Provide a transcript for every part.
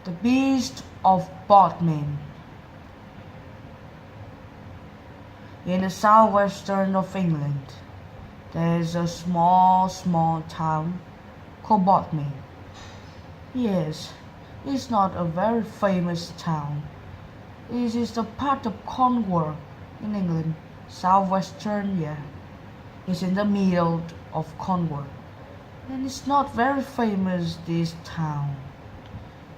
The Beast of Bodmin. In the southwestern of England, there is a small town called Bodmin. Yes, it's not a very famous town. It is a part of Cornwall in England, southwestern, yeah. It's in the middle of Cornwall. And it's not very famous, this town.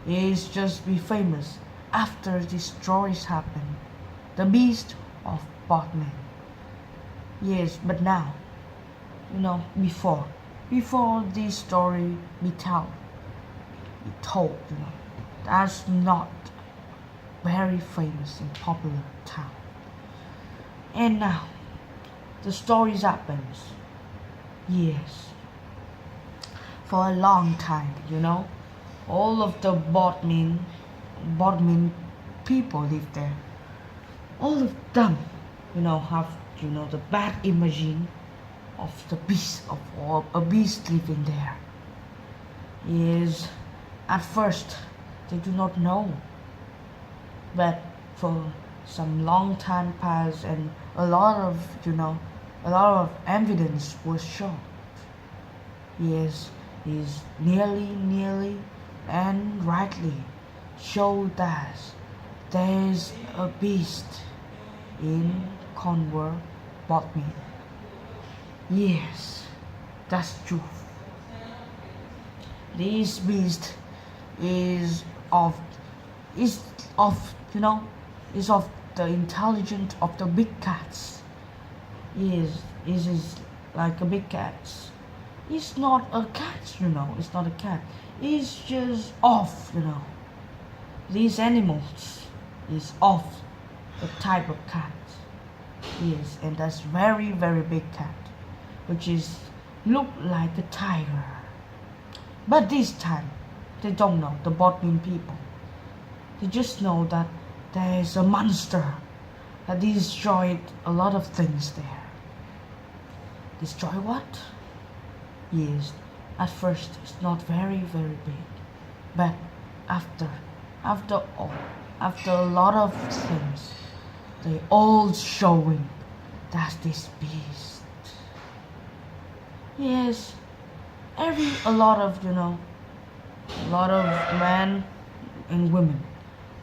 It's just be famous after these stories happen. The Beast of Bodmin. Yes, but now, before this story be told, that's not very famous and popular town. And now, the stories happens. Yes, for a long time, all of the Bodmin people live there. All of them, have the bad imaging of the beast or a beast living there. Is at first they do not know, but for some long time passed and a lot of evidence was shown. Yes, is nearly and rightly showed that there is a beast in Cornwall, Bodmin. Yes, that's true. This beast is of the intelligence of the big cats. Yes, it is like a big cat. It's not a cat, it's not a cat. It's just off, These animals is of the type of cat. Yes, and that's very big cat, which is look like a tiger. But this time, they don't know, the Bodmin people. They just know that there is a monster that destroyed a lot of things there. Destroy what? Yes, at first it's not very big, but after a lot of things, they all showing that this beast. Yes, a lot of men and women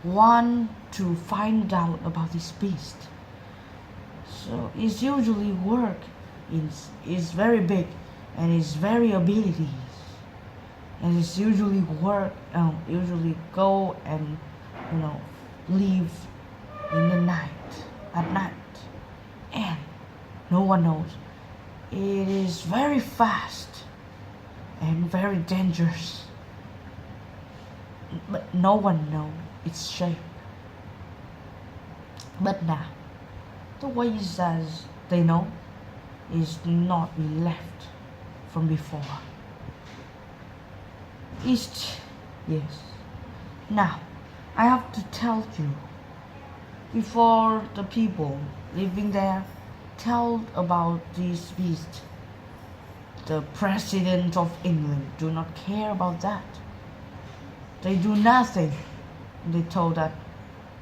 want to find out about this beast. So it's usually work is very big and it's very abilities, and it's usually usually go and leave in the at night, and no one knows. It is very fast and very dangerous, but no one knows its shape. But now, the ways as they know is not left from before. Yes. Now, I have to tell you, before the people living there tell about this beast, the President of England do not care about that. They do nothing. They told that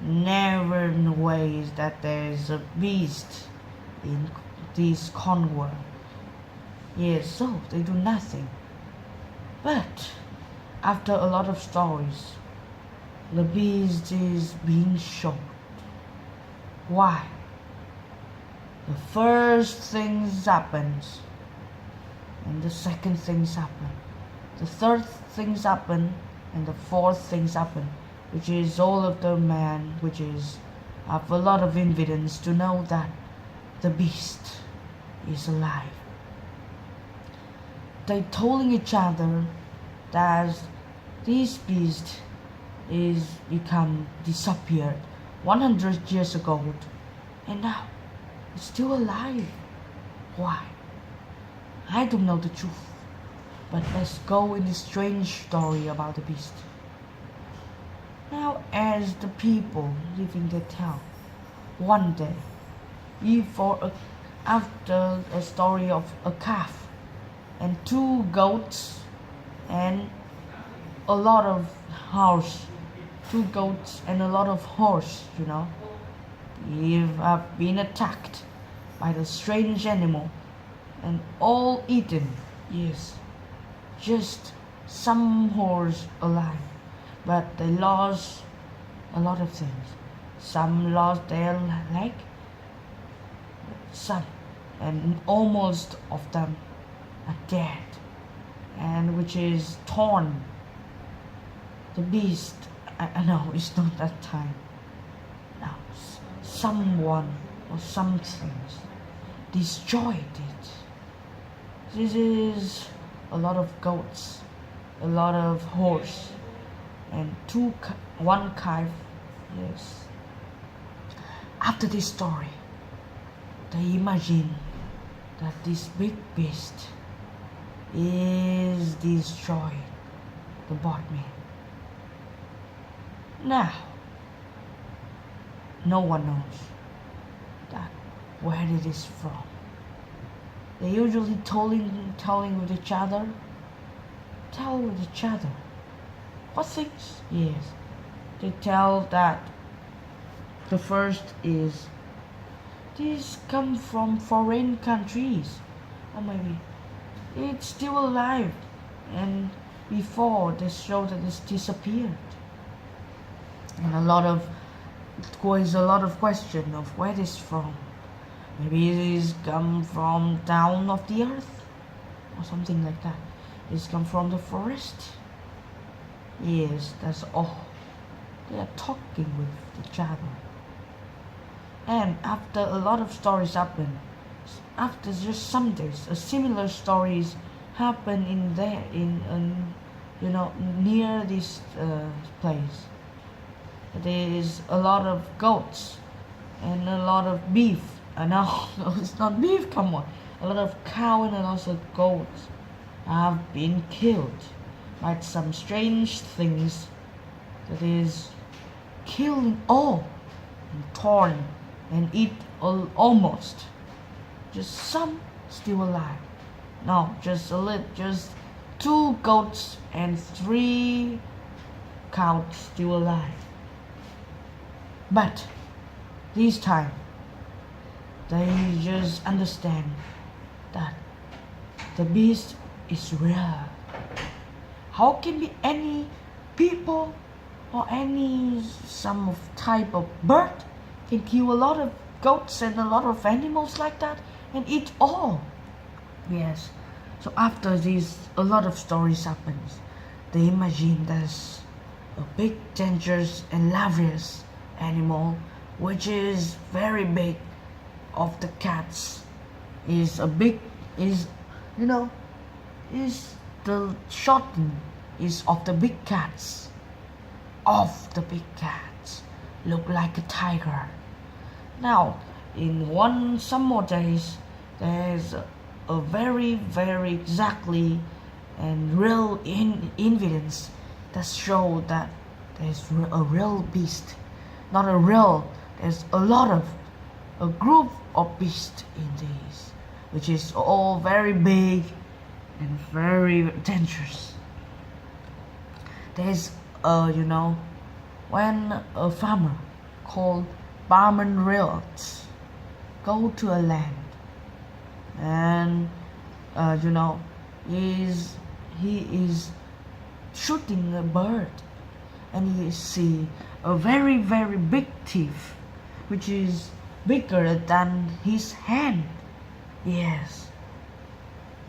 never in the ways that there is a beast in this Cornwall. Yes, so they do nothing. But after a lot of stories, the beast is being shown. Why? The first things happens, and the second things happen. The third things happen, and the fourth things happen, which is all of the man, which is have a lot of evidence to know that the beast is alive. They told each other that this beast is become disappeared 100 years ago, and now it's still alive. Why? I don't know the truth, but let's go in this strange story about the beast. Now, as the people living the town, one day, after a story of a calf and 2 goats and a lot of horse two goats and a lot of horse, They have been attacked by the strange animal and all eaten. Yes, just some horse alive, but they lost a lot of things. Some lost their leg, some, and almost of them are dead, and which is torn. The beast, I know it's not that time. Now, someone or something destroyed it. This is a lot of goats, a lot of horse, and one calf. Yes. After this story, they imagine that this big beast is destroying the Bodmin. Now, no one knows that where it is from. They usually telling with each other. Tell with each other. What things? Yes. They tell that the first is this come from foreign countries, or maybe it's still alive, and before they show that it's disappeared. And there's a lot of question of where it is from. Maybe it is come from down of the earth, or something like that. It's come from the forest. Yes, that's all. They are talking with each other. And after a lot of stories happen, after just some days, a similar stories happen near this place. There is a lot of goats and a lot of beef. No, it's not beef, come on. A lot of cow and a lot of goats have been killed by some strange things that is killing all and torn and eat almost. Just some still alive. No, just two goats and 3 cows still alive. But this time, they just understand that the beast is real. How can be any people or some type of bird can kill a lot of goats and a lot of animals like that and eat all? Yes. So after this, a lot of stories happens. They imagine there's a big, dangerous and laborious animal which is very big of the cats. Is the shorten is of the big cats. Of the big cats look like a tiger. Now, in some more days, there's a very, very exactly and real evidence that show that there's a real beast. Not a real, there's a group of beasts in these, which is all very big and very dangerous. There's when a farmer called Bodmin go to a land, and he is shooting a bird, and he see a very, very big thief, which is bigger than his hand. Yes.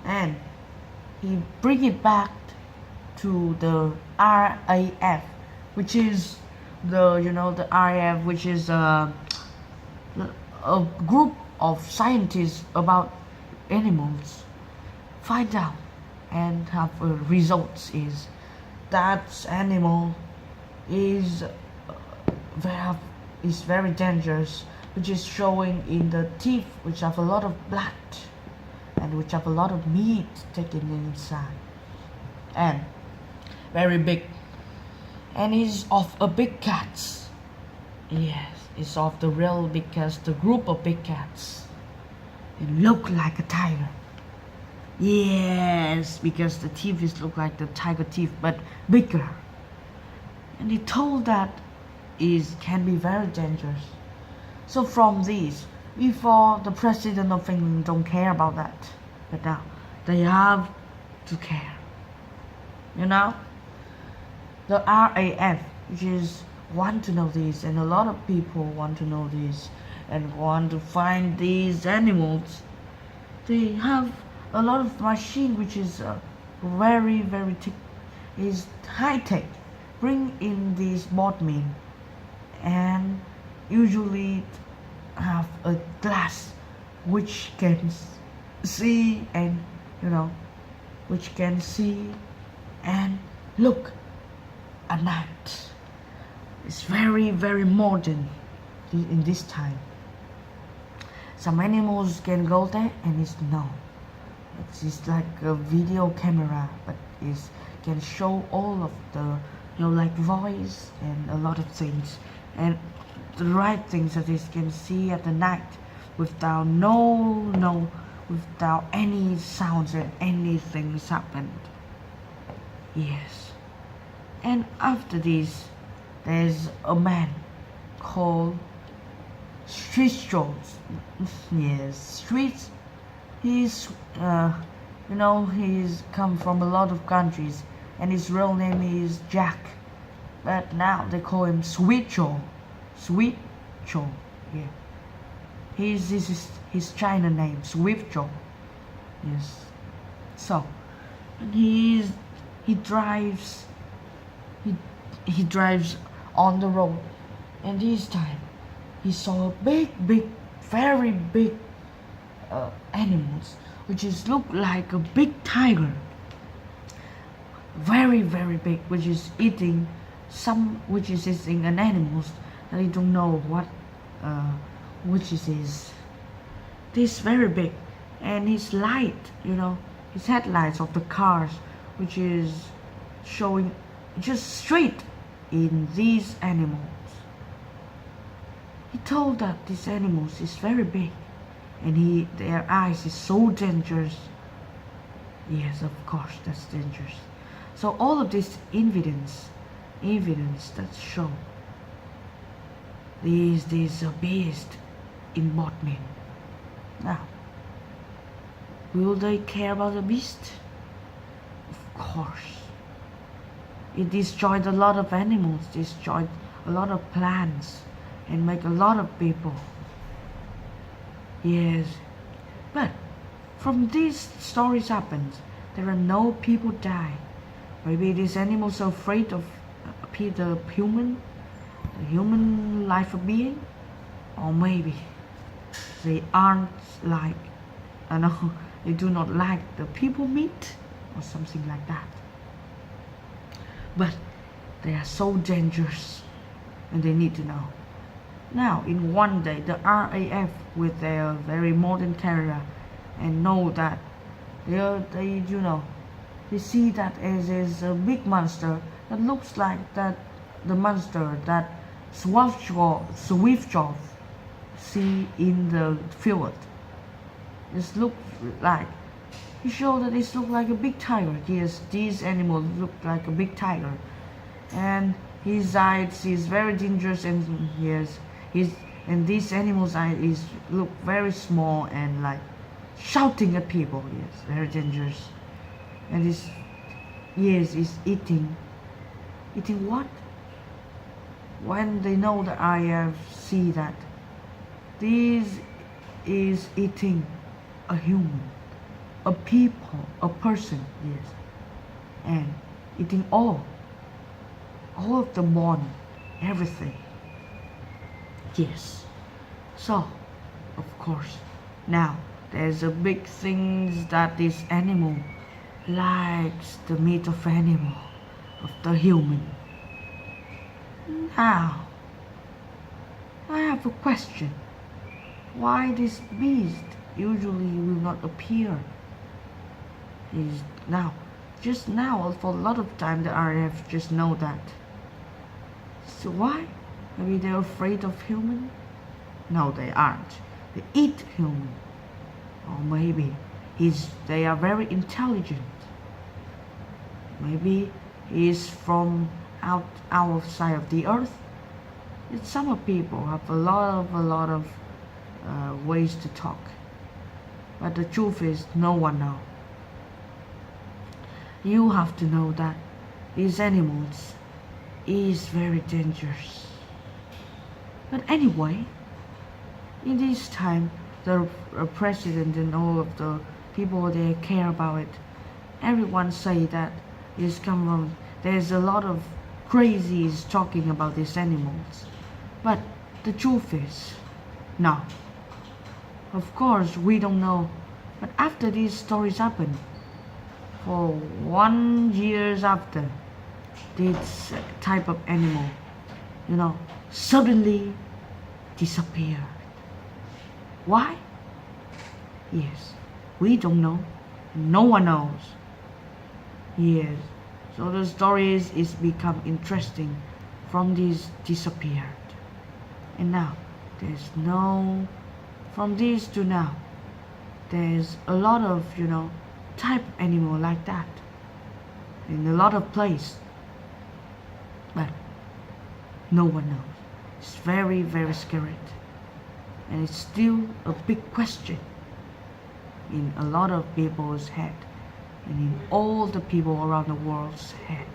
And he bring it back to the RAF, which is the RAF, which is a group of scientists about animals. Find out and have results is that animal is very dangerous, which is showing in the teeth, which have a lot of blood and which have a lot of meat taken inside, and very big, and is of a big cats. Yes, it's of the real big cats, the group of big cats. It look like a tiger. Yes, because the teeth is look like the tiger teeth, but bigger. and he told that is can be very dangerous. So from these, before the president of England don't care about that, but now they have to care. You know, the RAF, which is want to know this, and a lot of people want to know this and want to find these animals. They have a lot of machine which is very is high tech. Bring in these Bodmin, and usually have a glass which can see, and which can see and look at night. It's very modern in this time. Some animals can go there, and it's just like a video camera, but it can show all of the like voice and a lot of things, and the right things that it can see at the night without without any sounds and anything happened. Yes. And after this, there's a man called Street Jones. Yes, Street. He's he's come from a lot of countries, and his real name is Jack, but now they call him Sweet Joe. Sweet Joe. Yeah. This is his China name, Sweet Joe. Yes. So, and he drives. He drives on the road, and this time he saw a very big animals, which is look like a big tiger, very big, which is eating an animals that I don't know what which is this very big, and his light, his headlights of the cars, which is showing just straight in these animals. He told that these animals is very big, and their eyes is so dangerous. Yes, of course, that's dangerous. So all of this evidence that show there's a beast in Bodmin. Now, will they care about the beast? Of course. It destroyed a lot of animals, destroyed a lot of plants, and make a lot of people. Yes, but from these stories happens, there are no people die. Maybe these animals are afraid of the human life of being, or maybe they aren't like, they do not like the people meat, or something like that. But they are so dangerous, and they need to know. Now, in one day, the RAF with their very modern carrier, and know that they see that as a big monster that looks like the monster that Swiftjaw see in the field. This looks like, he showed that it looked like a big tiger. Yes, these animals look like a big tiger, and his eyes is very dangerous, and these animals' eyes look very small and like shouting at people. Yes, very dangerous. And is eating what? When they know that I have see that this is eating a human, a people, a person, yes, and eating all of the bone, everything. Yes. So, of course, now there's a big thing that this animal likes the meat of the human. Now, I have a question. Why this beast usually will not appear? Just now, for a lot of time, the RAF just know that. So why? Maybe they're afraid of human? No, they aren't. They eat human. Or maybe they are very intelligent. Maybe he's from outside of the earth. Some of people have a lot of ways to talk, but the truth is no one knows. You have to know that these animals is very dangerous. But anyway, in this time, the president and all of the people they care about it, everyone say that it's come from. There's a lot of crazies talking about these animals, but the truth is, no. Of course, we don't know. But after these stories happen, for 1 years after, this type of animal, suddenly disappeared. Why? Yes, we don't know. No one knows. Yes, so the stories is become interesting from this disappeared. And now, there's no, from this to now, there's a lot of, type of animal like that in a lot of place. But no one knows. It's very, very scary. And it's still a big question in a lot of people's head and in all the people around the world's head.